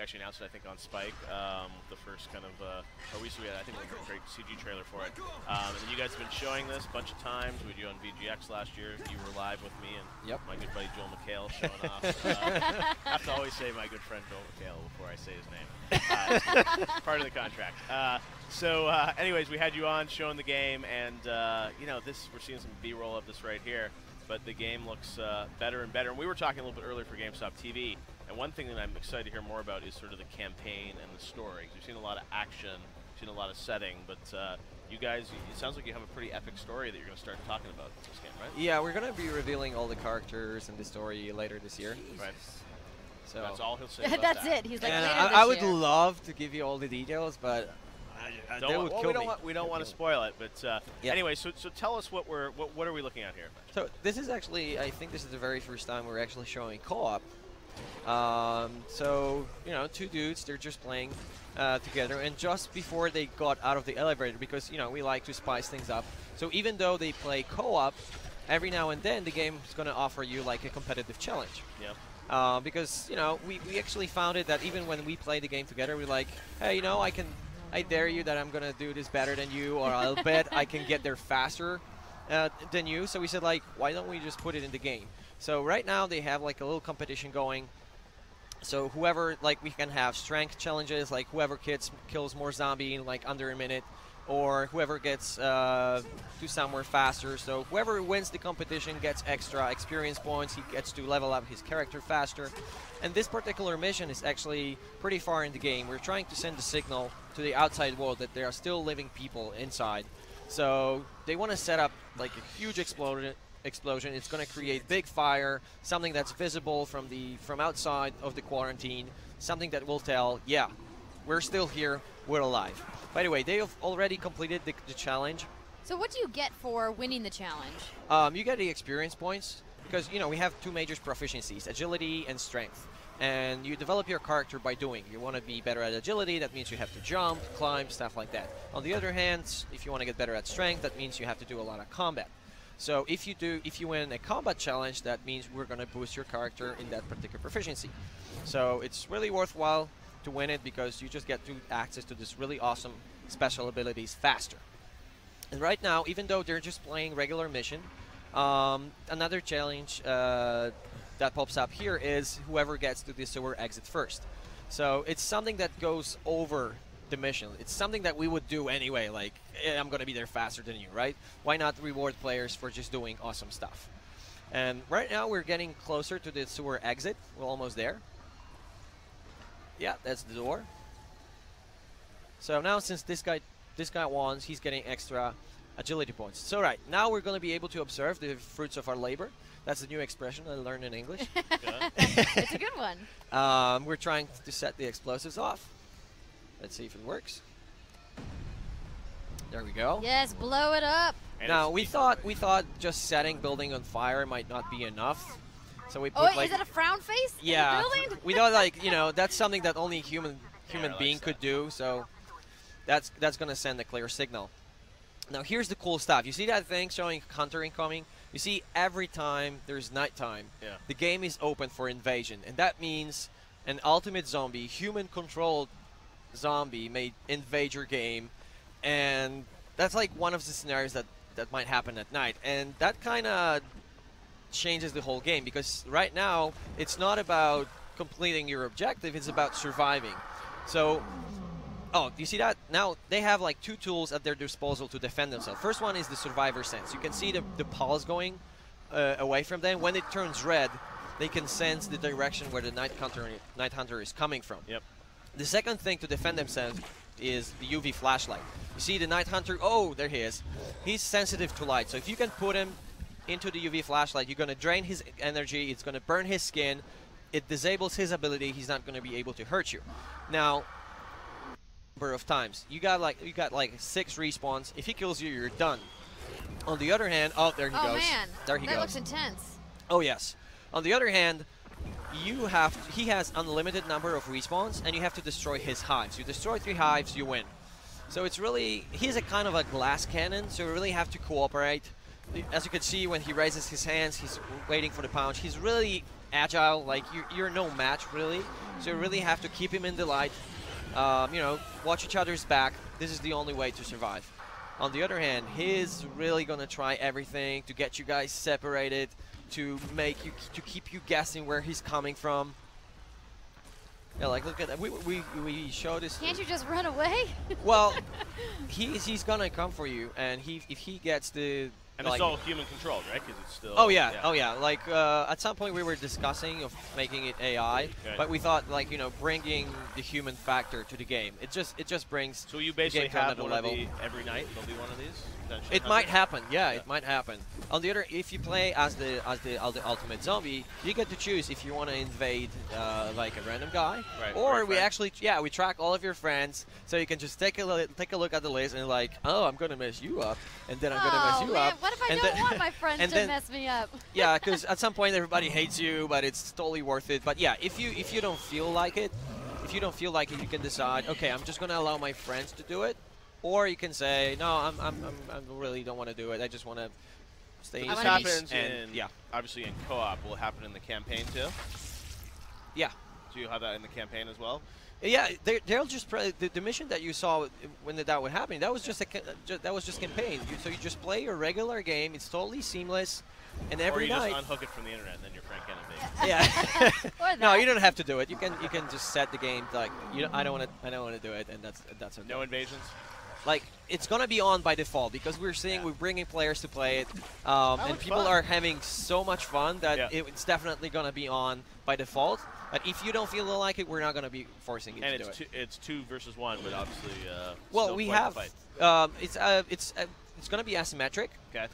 we actually announced it, I think, on Spike, the first kind of, or we had, I think, a great CG trailer for it. And then you guys have been showing this a bunch of times. We did on VGX last year. You were live with me and my good buddy Joel McHale showing off. I have to always say my good friend Joel McHale before I say his name. Part of the contract. Anyways, we had you on showing the game, and you know, we're seeing some B-roll of this right here. But the game looks better and better. And we were talking a little bit earlier for GameStop TV, and one thing that I'm excited to hear more about is sort of the campaign and the story. We've seen a lot of action, seen a lot of setting, but you guys, it sounds like you have a pretty epic story that you're going to start talking about in this game, right? Yeah, we're going to be revealing all the characters and the story later this year. Right. So that's all he'll say about That's that. it. He's like, and later I would this year. love to give you all the details, but they would kill me. We don't want to spoil it, but anyway, so tell us what are we looking at here? So this is actually, I think this is the very first time we're actually showing co-op. So, you know, two dudes, they're just playing together, and just before they got out of the elevator, because, you know, we like to spice things up. So even though they play co-op, every now and then the game is going to offer you like a competitive challenge. Yeah. Because, you know, we actually found it that even when we play the game together, we're like, hey, you know, I dare you that I'm going to do this better than you, or I'll bet I can get there faster than you. So we said, like, why don't we just put it in the game? So right now they have like a little competition going. So whoever, like, we can have strength challenges, like whoever kills more zombie in like under a minute, or whoever gets to somewhere faster. So whoever wins the competition gets extra experience points. He gets to level up his character faster. And this particular mission is actually pretty far in the game. We're trying to send a signal to the outside world that there are still living people inside. So they want to set up like a huge explosion. It's going to create big fire, something that's visible from outside of the quarantine, something that will tell, yeah, we're still here, we're alive. By the way, they have already completed the challenge. So what do you get for winning the challenge? You get the experience points because, you know, we have two major proficiencies, agility and strength. And you develop your character by doing. You want to be better at agility, that means you have to jump, climb, stuff like that. On the other hand, if you want to get better at strength, that means you have to do a lot of combat. So if you win a combat challenge, that means we're going to boost your character in that particular proficiency. So it's really worthwhile to win it because you just get access to this really awesome special abilities faster. And right now, even though they're just playing regular mission, another challenge that pops up here is whoever gets to the sewer exit first. So it's something that goes over the mission. It's something that we would do anyway, like, I'm going to be there faster than you, right? Why not reward players for just doing awesome stuff? And right now we're getting closer to the sewer exit. We're almost there. Yeah, that's the door. So now since this guy won, he's getting extra agility points. So right, now we're going to be able to observe the fruits of our labor. That's a new expression I learned in English. It's a good one. We're trying to set the explosives off. Let's see if it works. There we go. Yes, blow it up. And now we thought just setting building on fire might not be enough, so we put Oh, like, is that a frown face? yeah, In the building? we thought, like, you know, that's something that only a human being likes could that. do. So that's gonna send a clear signal. Now here's the cool stuff. You see that thing showing hunter incoming? You see, every time there's nighttime, the game is open for invasion, and that means an ultimate zombie, human-controlled zombie may invade your game, and that's like one of the scenarios that might happen at night, and that kind of changes the whole game because right now it's not about completing your objective, it's about surviving. So, oh, do you see that? Now they have like two tools at their disposal to defend themselves. First one is the survivor sense. You can see the pulse going away from them. When it turns red, they can sense the direction where the night hunter is coming from. Yep. The second thing to defend themselves is the UV flashlight. You see the night hunter, oh, there he is. He's sensitive to light, so if you can put him into the UV flashlight, you're going to drain his energy, it's going to burn his skin, it disables his ability, he's not going to be able to hurt you. Now, number of times, you got like 6 respawns. If he kills you, you're done. On the other hand, oh, there he goes. Oh man, there he that goes. looks intense. Oh yes. On the other hand, he has unlimited number of respawns, and you have to destroy his hives. You destroy 3 hives, you win. So it's really, he's a kind of a glass cannon, so you really have to cooperate. As you can see, when he raises his hands, he's waiting for the punch. He's really agile. Like you're no match really. So you really have to keep him in the light. You know, watch each other's back. This is the only way to survive. On the other hand, he's really gonna try everything to get you guys separated, to keep you guessing where he's coming from. Yeah, like look at that. We showed this. Can't you just run away? Well, he's gonna come for you, and if he gets the. And it's all human controlled, right? Because it's still. Oh yeah, oh yeah. Like at some point we were discussing of making it AI, but we thought like bringing the human factor to the game. It just brings. So you basically have one level every night. There'll be one of these. It might happen. Yeah, it might happen. On the other, if you play as the ultimate zombie, you get to choose if you want to invade like a random guy, or we actually we track all of your friends, so you can just take a look at the list and like, oh, I'm gonna mess you up, and then I'm gonna mess you up. What if I don't want my friends to mess me up? Yeah, because at some point everybody hates you, but it's totally worth it. But yeah, if you don't feel like it, you can decide, okay, I'm just gonna allow my friends to do it, or you can say, no, I really don't want to do it. I just want to stay in peace. This happens obviously in co-op. Will it happen in the campaign too? Yeah. Do you have that in the campaign as well? Yeah, they'll just the mission that you saw when that would happen. That was just campaign. So you just play your regular game. It's totally seamless, and every night. Or you just unhook it from the internet, and then your friend can invade. Yeah. No, you don't have to do it. You can just set the game like I don't want to do it, and that's okay. No invasions. Like it's gonna be on by default because we're bringing players to play it, and people are having so much fun that it's definitely gonna be on by default. But if you don't feel like it, we're not going to be forcing you to do it. And it's 2 versus 1, but obviously, well, we have. It's going to be asymmetric. Okay.